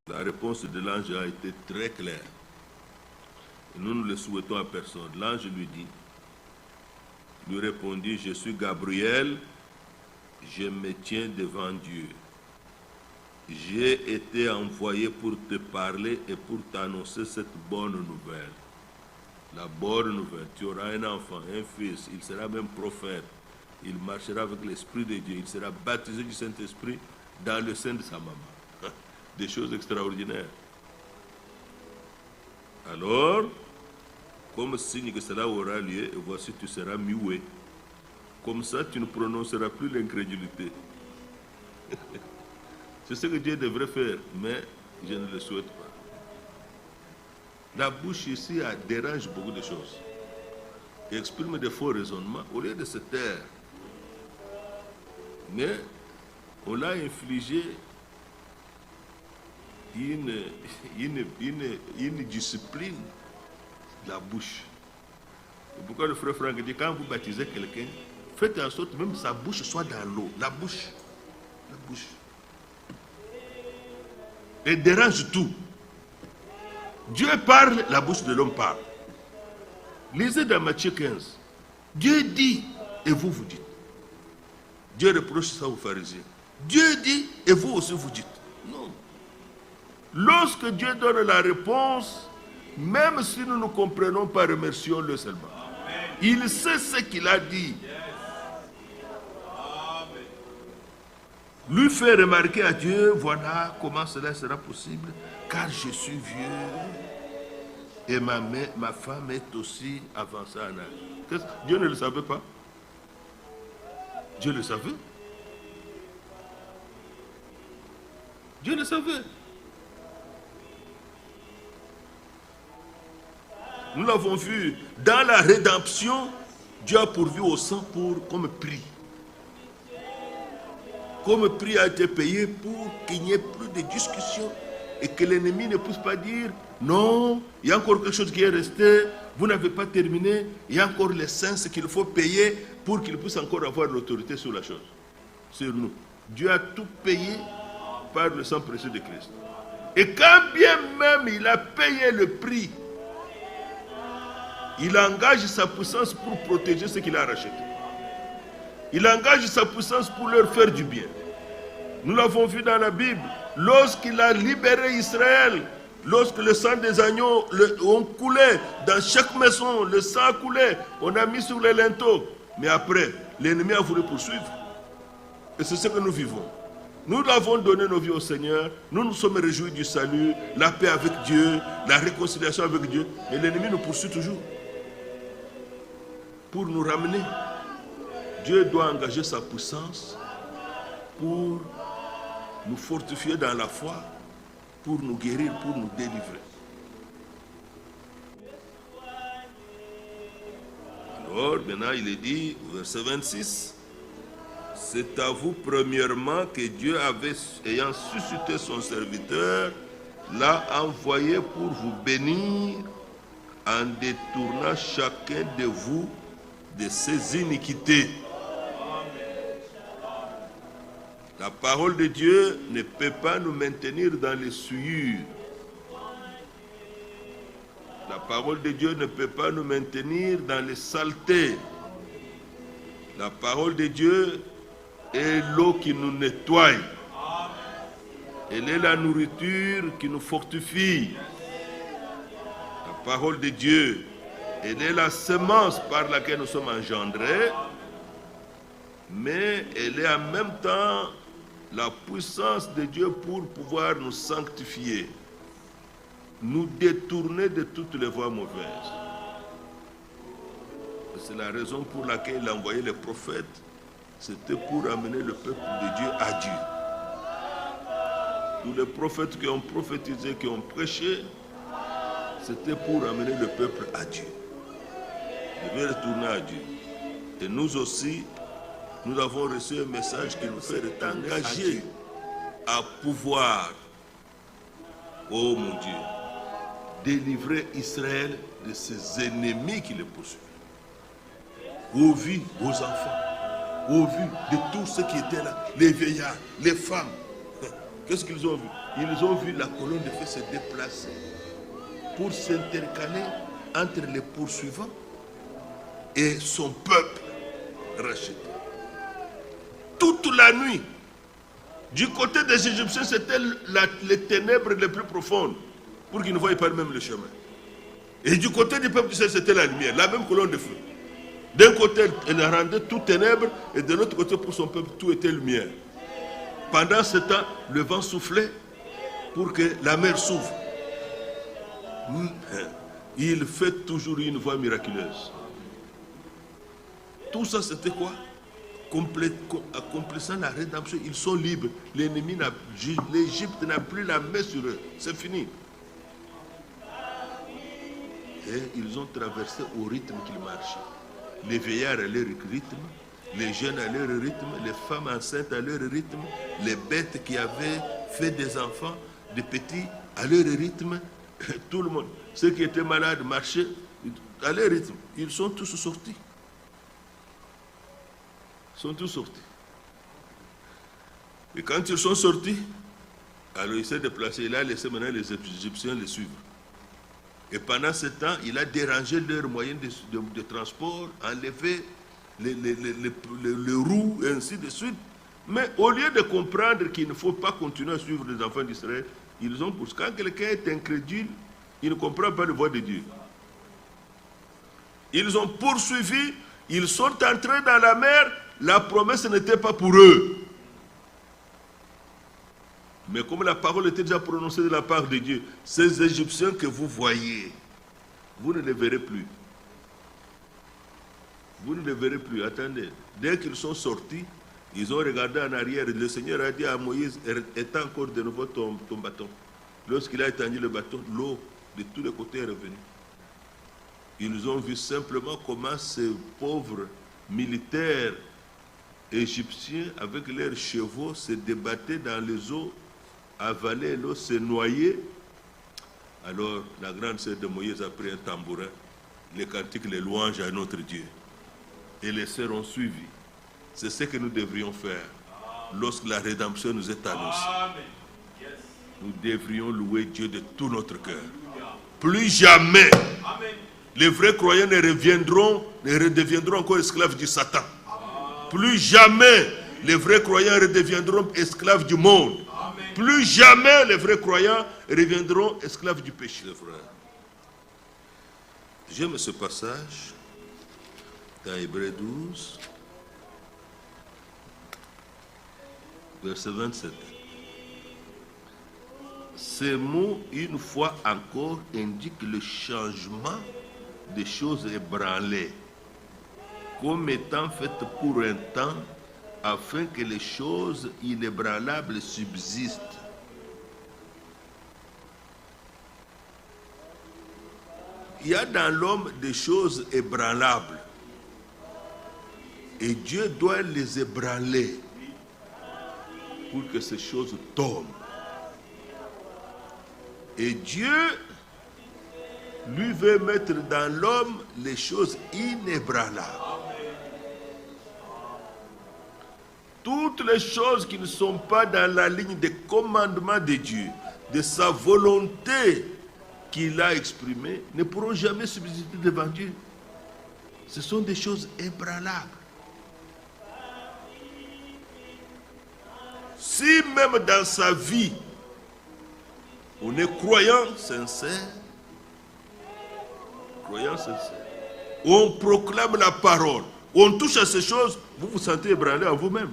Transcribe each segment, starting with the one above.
La réponse de l'ange a été très claire. Et nous ne le souhaitons à personne. L'ange lui répondit, je suis Gabriel, je me tiens devant Dieu. J'ai été envoyé pour te parler et pour t'annoncer cette bonne nouvelle. La bonne nouvelle, tu auras un enfant, un fils, il sera même prophète. Il marchera avec l'Esprit de Dieu, il sera baptisé du Saint-Esprit dans le sein de sa maman. Des choses extraordinaires. Alors, comme signe que cela aura lieu, et voici tu seras muet. Comme ça, tu ne prononceras plus l'incrédulité. C'est ce que Dieu devrait faire, mais je ne le souhaite pas. La bouche ici dérange beaucoup de choses. Il exprime des faux raisonnements au lieu de se taire. Mais on l'a infligé une discipline de la bouche. C'est pourquoi le frère Franck dit, quand vous baptisez quelqu'un, faites en sorte que même sa bouche soit dans l'eau. La bouche. Elle dérange tout. Dieu parle, la bouche de l'homme parle. Lisez dans Matthieu 15. Dieu dit, et vous vous dites. Dieu reproche ça aux pharisiens. Dieu dit, et vous aussi vous dites. Non. Lorsque Dieu donne la réponse, même si nous ne comprenons pas, remercions-le seulement. Amen. Il sait ce qu'il a dit. Lui fait remarquer à Dieu, voilà comment cela sera possible, car je suis vieux et ma femme est aussi avancée en âge. Dieu ne le savait pas? Dieu le savait. Dieu le savait. Nous l'avons vu, dans la rédemption, Dieu a pourvu au sang comme prix. Comme prix a été payé pour qu'il n'y ait plus de discussion et que l'ennemi ne puisse pas dire non, il y a encore quelque chose qui est resté, vous n'avez pas terminé, il y a encore l'essence qu'il faut payer pour qu'il puisse encore avoir l'autorité sur la chose, sur nous. Dieu a tout payé par le sang précieux de Christ. Et quand bien même il a payé le prix, il engage sa puissance pour protéger ce qu'il a racheté. Il engage sa puissance pour leur faire du bien. Nous l'avons vu dans la Bible. Lorsqu'il a libéré Israël, lorsque le sang des agneaux ont coulé dans chaque maison, le sang a coulé, on a mis sur les linteaux. Mais après, l'ennemi a voulu poursuivre. Et c'est ce que nous vivons. Nous avons donné nos vies au Seigneur. Nous nous sommes réjouis du salut, la paix avec Dieu, la réconciliation avec Dieu. Mais l'ennemi nous poursuit toujours. Pour nous ramener. Dieu doit engager sa puissance pour nous fortifier dans la foi, pour nous guérir, pour nous délivrer. Alors, maintenant, il est dit, verset 26, c'est à vous premièrement que Dieu ayant suscité son serviteur, l'a envoyé pour vous bénir en détournant chacun de vous de ses iniquités. La parole de Dieu ne peut pas nous maintenir dans les souillures. La parole de Dieu ne peut pas nous maintenir dans les saletés. La parole de Dieu est l'eau qui nous nettoie. Elle est la nourriture qui nous fortifie. La parole de Dieu, elle est la semence par laquelle nous sommes engendrés, mais elle est en même temps la puissance de Dieu pour pouvoir nous sanctifier, nous détourner de toutes les voies mauvaises. C'est la raison pour laquelle il a envoyé les prophètes, c'était pour amener le peuple de Dieu à Dieu. Tous les prophètes qui ont prophétisé, qui ont prêché, c'était pour amener le peuple à Dieu. Il veut retourner à Dieu. Et nous aussi, nous avons reçu un message qui nous fait engager à pouvoir, oh mon Dieu, délivrer Israël de ses ennemis qui le poursuivent. Au vu aux enfants, au vu de tous ceux qui étaient là, les vieillards, les femmes, Qu'est-ce qu'ils ont vu? Ils ont vu la colonne de feu se déplacer pour s'intercaler entre les poursuivants et son peuple racheté. Toute la nuit, du côté des Égyptiens, c'était les ténèbres les plus profondes pour qu'ils ne voient pas même le chemin. Et du côté du peuple d'Israël, c'était la lumière, la même colonne de feu. D'un côté, elle rendait tout ténèbres, et de l'autre côté, pour son peuple, tout était lumière. Pendant ce temps, le vent soufflait pour que la mer s'ouvre. Il fait toujours une voie miraculeuse. Tout ça, c'était quoi? Accomplissant la rédemption, ils sont libres. L'ennemi, l'Égypte n'a plus la main sur eux. C'est fini. Et ils ont traversé au rythme qu'ils marchaient. Les vieillards à leur rythme, les jeunes à leur rythme, les femmes enceintes à leur rythme, les bêtes qui avaient fait des enfants, des petits à leur rythme, tout le monde. Ceux qui étaient malades marchaient à leur rythme. Ils sont tous sortis. Ils sont tous sortis. Et quand ils sont sortis, alors il s'est déplacé. Il a laissé maintenant les Égyptiens les suivre. Et pendant ce temps, il a dérangé leurs moyens de transport, enlevé les roues, et ainsi de suite. Mais au lieu de comprendre qu'il ne faut pas continuer à suivre les enfants d'Israël, ils ont poussé. Quand quelqu'un est incrédule, il ne comprend pas la voix de Dieu. Ils ont poursuivi, ils sont entrés dans la mer, la promesse n'était pas pour eux. Mais comme la parole était déjà prononcée de la part de Dieu, ces Égyptiens que vous voyez, vous ne les verrez plus. Vous ne les verrez plus. Attendez. Dès qu'ils sont sortis, ils ont regardé en arrière. Le Seigneur a dit à Moïse, étends encore de nouveau ton bâton. Lorsqu'il a étendu le bâton, l'eau de tous les côtés est revenue. Ils ont vu simplement comment ces pauvres militaires égyptiens, avec leurs chevaux, se débattaient dans les eaux, avalaient l'eau, se noyaient. Alors la grande sœur de Moïse a pris un tambourin, les cantiques, les louanges à notre Dieu. Et les sœurs ont suivi. C'est ce que nous devrions faire lorsque la rédemption nous est annoncée. Nous devrions louer Dieu de tout notre cœur. Plus jamais les vrais croyants ne redeviendront encore esclaves du Satan. Plus jamais les vrais croyants redeviendront esclaves du monde. Plus jamais les vrais croyants reviendront esclaves du péché. J'aime ce passage dans Hébreux 12, verset 27. Ces mots, une fois encore, indiquent le changement des choses ébranlées, comme étant faites pour un temps, afin que les choses inébranlables subsistent. Il y a dans l'homme des choses ébranlables. Et Dieu doit les ébranler pour que ces choses tombent. Et Dieu, lui, veut mettre dans l'homme les choses inébranlables. Toutes les choses qui ne sont pas dans la ligne des commandements de Dieu, de sa volonté qu'il a exprimée, ne pourront jamais subsister devant Dieu. Ce sont des choses ébranlables. Si même dans sa vie, on est croyant sincère, on proclame la parole, on touche à ces choses, vous vous sentez ébranlé en vous-même.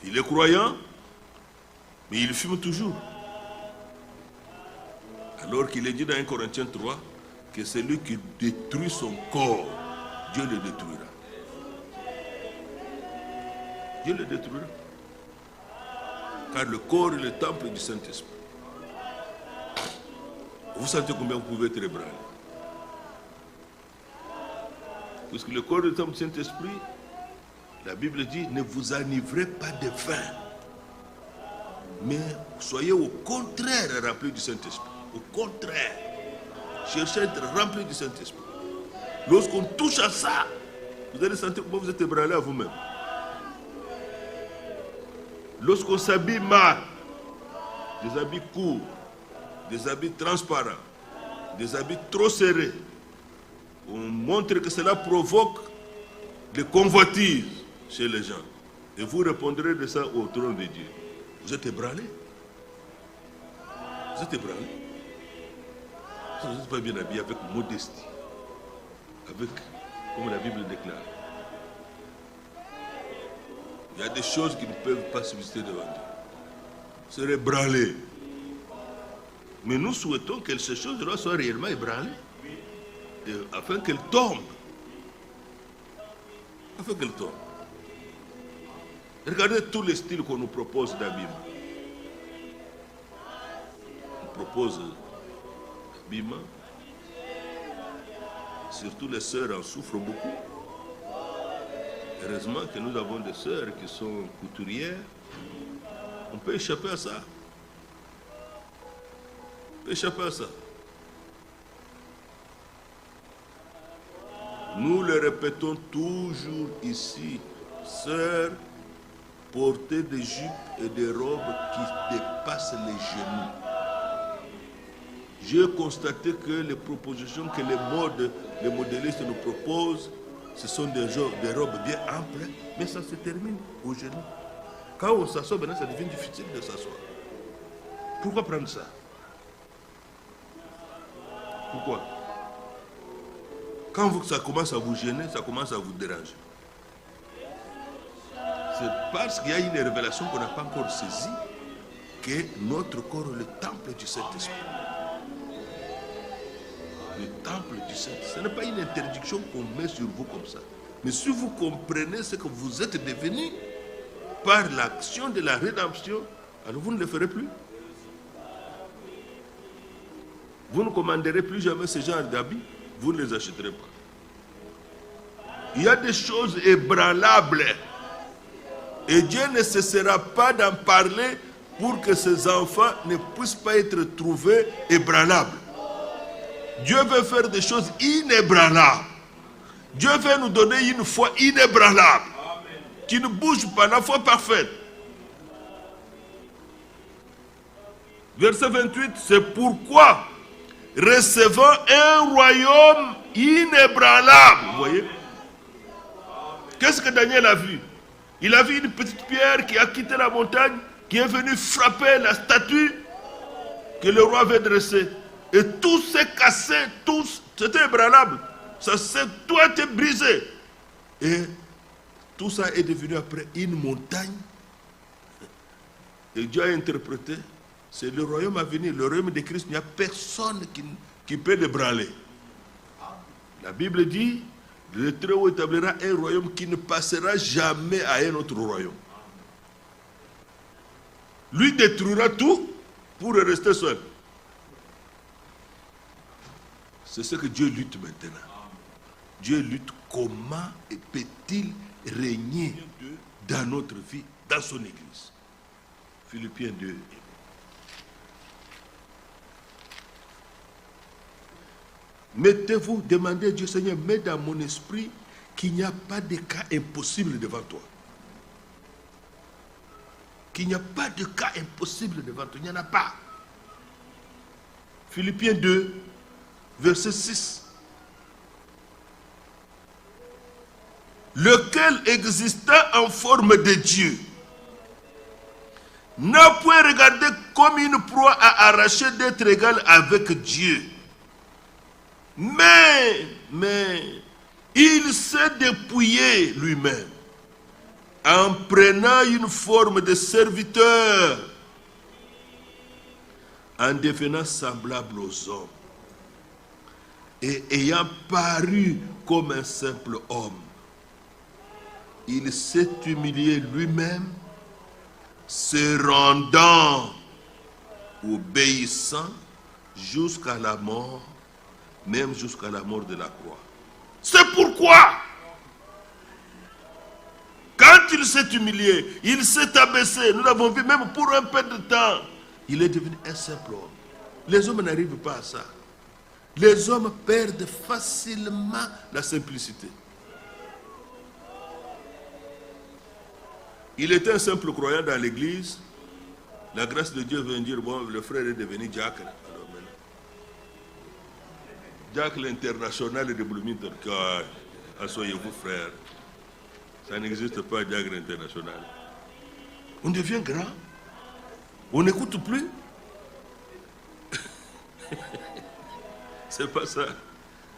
Il est croyant, mais il fume toujours. Alors qu'il est dit dans 1 Corinthiens 3 que celui qui détruit son corps, Dieu le détruira. Dieu le détruira. Car le corps est le temple du Saint-Esprit. Vous sentez combien vous pouvez être ébranlé? Parce que le corps est le temple du Saint-Esprit, la Bible dit, ne vous enivrez pas de vin, mais soyez au contraire remplis du Saint-Esprit. Au contraire, cherchez à être remplis du Saint-Esprit. Lorsqu'on touche à ça, vous allez sentir comment vous êtes ébranlé à vous-même. lorsqu'on s'habille mal, des habits courts, des habits transparents, des habits trop serrés, on montre que cela provoque des convoitises chez les gens. Et vous répondrez de ça au trône de Dieu. Vous êtes ébranlé. Vous êtes ébranlé. Vous n'êtes pas bien habillé avec modestie. Avec, comme la Bible déclare. Il y a des choses qui ne peuvent pas subsister devant Dieu. Vous serez ébranlé. Mais nous souhaitons que ces choses-là soient réellement ébranlées. Afin qu'elles tombent. Afin qu'elles tombent. Regardez tous les styles qu'on nous propose d'habillement. On propose l'habillement. Surtout les sœurs en souffrent beaucoup. Heureusement que nous avons des sœurs qui sont couturières. On peut échapper à ça. On peut échapper à ça. Nous le répétons toujours ici, sœurs, portez des jupes et des robes qui dépassent les genoux. J'ai constaté que les propositions que les modélistes nous proposent, ce sont des robes bien amples, mais ça se termine aux genoux. Quand on s'assoit, maintenant, ça devient difficile de s'asseoir. Pourquoi prendre ça? Pourquoi? Quand ça commence à vous gêner, ça commence à vous déranger. C'est parce qu'il y a une révélation qu'on n'a pas encore saisie que notre corps est le temple du Saint-Esprit. Le temple du Saint-Esprit. Ce n'est pas une interdiction qu'on met sur vous comme ça. Mais si vous comprenez ce que vous êtes devenu par l'action de la rédemption, alors vous ne le ferez plus. Vous ne commanderez plus jamais ce genre d'habits. Vous ne les achèterez pas. Il y a des choses ébranlables. Et Dieu ne cessera pas d'en parler pour que ses enfants ne puissent pas être trouvés ébranlables. Dieu veut faire des choses inébranlables. Dieu veut nous donner une foi inébranlable. Qui ne bouge pas, la foi parfaite. Verset 28, c'est pourquoi recevons un royaume inébranlable. Vous voyez? Qu'est-ce que Daniel a vu? Il a vu une petite pierre qui a quitté la montagne, qui est venue frapper la statue que le roi avait dressée. Et tout s'est cassé, tout, c'était ébranlable. Tout a été brisé. Et tout ça est devenu après une montagne. Et Dieu a interprété. C'est le royaume à venir, le royaume de Christ. Il n'y a personne qui peut l'ébranler. La Bible dit, le Très-Haut établira un royaume qui ne passera jamais à un autre royaume. Lui détruira tout pour rester seul. C'est ce que Dieu lutte maintenant. Dieu lutte comment peut-il régner dans notre vie, dans son Église. Philippiens 2. Mettez-vous, demandez à Dieu, Seigneur, mets dans mon esprit qu'il n'y a pas de cas impossible devant toi. Qu'il n'y a pas de cas impossible devant toi. Il n'y en a pas. Philippiens 2, verset 6. Lequel existant en forme de Dieu n'a point regardé comme une proie à arracher d'être égal avec Dieu. Mais, il s'est dépouillé lui-même en prenant une forme de serviteur, en devenant semblable aux hommes et ayant paru comme un simple homme. Il s'est humilié lui-même, se rendant obéissant jusqu'à la mort, même jusqu'à la mort de la croix. C'est pourquoi, quand il s'est humilié, il s'est abaissé, nous l'avons vu même pour un peu de temps, il est devenu un simple homme. Les hommes n'arrivent pas à ça. Les hommes perdent facilement la simplicité. Il était un simple croyant dans l'église. La grâce de Dieu vient dire, bon, le frère est devenu diacre. Alors maintenant, diacre international de Bloomington. Asseyez-vous, frère. Ça n'existe pas, diacre international. On devient grand. On n'écoute plus. C'est pas ça.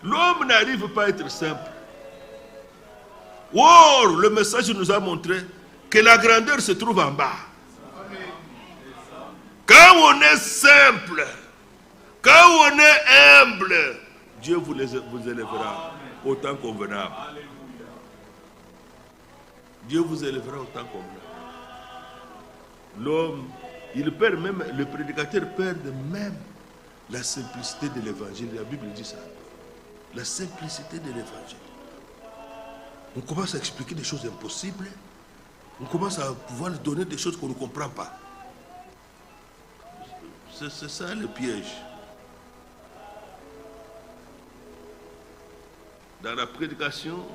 L'homme n'arrive pas à être simple. Or, le message nous a montré que la grandeur se trouve en bas. Quand on est simple, quand on est humble, Dieu vous élèvera au temps convenable. Dieu vous élèvera au temps convenable. L'homme, il perd même, le prédicateur perd même la simplicité de l'évangile. La Bible dit ça. La simplicité de l'évangile. On commence à expliquer des choses impossibles. On commence à pouvoir donner des choses qu'on ne comprend pas. C'est ça le piège. Dans la prédication,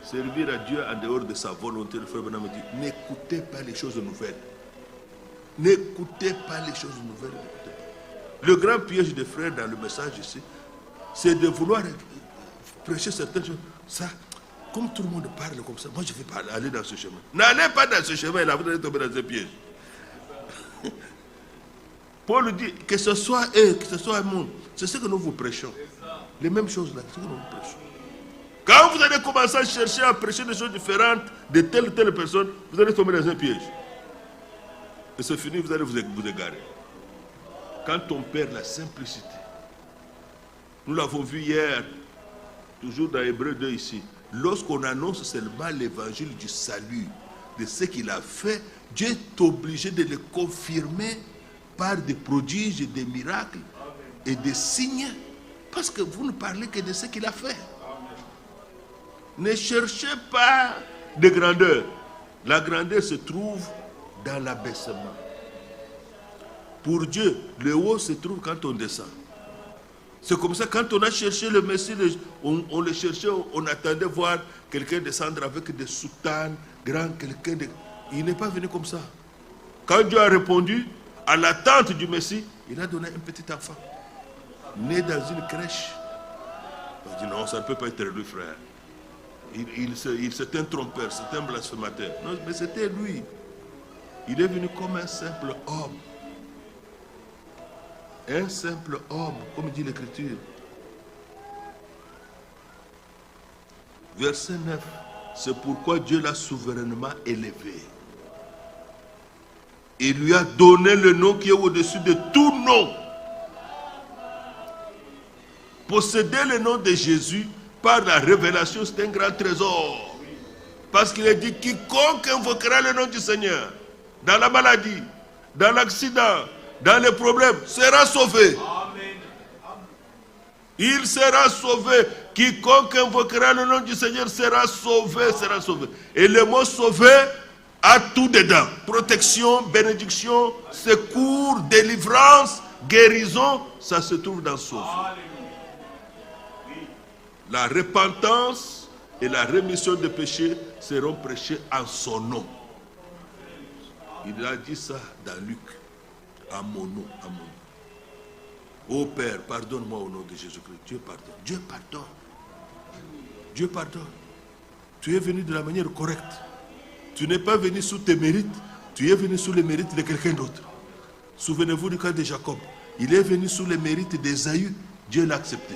servir à Dieu en dehors de sa volonté, le frère Branham dit, n'écoutez pas les choses nouvelles. N'écoutez pas les choses nouvelles. Le grand piège des frères dans le message ici, c'est de vouloir prêcher certaines choses. Ça, comme tout le monde parle comme ça, moi je ne vais pas aller dans ce chemin. N'allez pas dans ce chemin, là vous allez tomber dans un piège. Paul dit que ce soit eux, que ce soit nous, c'est ce que nous vous prêchons. Les mêmes choses là, c'est ce que nous vous prêchons. Quand vous allez commencer à chercher à prêcher des choses différentes de telle ou telle personne, vous allez tomber dans un piège. Et c'est fini, vous allez vous égarer. Quand on perd la simplicité, nous l'avons vu hier, toujours dans Hébreux 2 ici, lorsqu'on annonce seulement l'évangile du salut, de ce qu'il a fait, Dieu est obligé de le confirmer par des prodiges, des miracles et des signes, parce que vous ne parlez que de ce qu'il a fait. Ne cherchez pas de grandeur. La grandeur se trouve dans l'abaissement. Pour Dieu, le haut se trouve quand on descend. C'est comme ça, quand on a cherché le Messie, on le cherchait, on attendait voir quelqu'un descendre avec des soutanes, grand, quelqu'un de... Il n'est pas venu comme ça. Quand Dieu a répondu à l'attente du Messie, il a donné un petit enfant, né dans une crèche. Il a dit non, ça ne peut pas être lui, frère. C'est un trompeur, c'est un blasphémateur. Non, mais c'était lui. Il est venu comme un simple homme. Un simple homme, comme dit l'Écriture. Verset 9. C'est pourquoi Dieu l'a souverainement élevé. Il lui a donné le nom qui est au-dessus de tout nom. Posséder le nom de Jésus par la révélation, c'est un grand trésor. Parce qu'il est dit, quiconque invoquera le nom du Seigneur, dans la maladie, dans l'accident, dans les problèmes, sera sauvé. Amen. Il sera sauvé. Quiconque invoquera le nom du Seigneur sera sauvé, sera sauvé. Et le mot sauvé a tout dedans. Protection, bénédiction, secours, délivrance, guérison, ça se trouve dans sauvé. La repentance et la rémission des péchés seront prêchés en son nom. Il a dit ça dans Luc. À mon nom, à mon nom. Ô Père, pardonne-moi au nom de Jésus-Christ. Dieu pardonne. Dieu pardonne. Dieu pardonne. Tu es venu de la manière correcte. Tu n'es pas venu sous tes mérites. Tu es venu sous les mérites de quelqu'un d'autre. Souvenez-vous du cas de Jacob. Il est venu sous les mérites d'Ésaü. Dieu l'a accepté.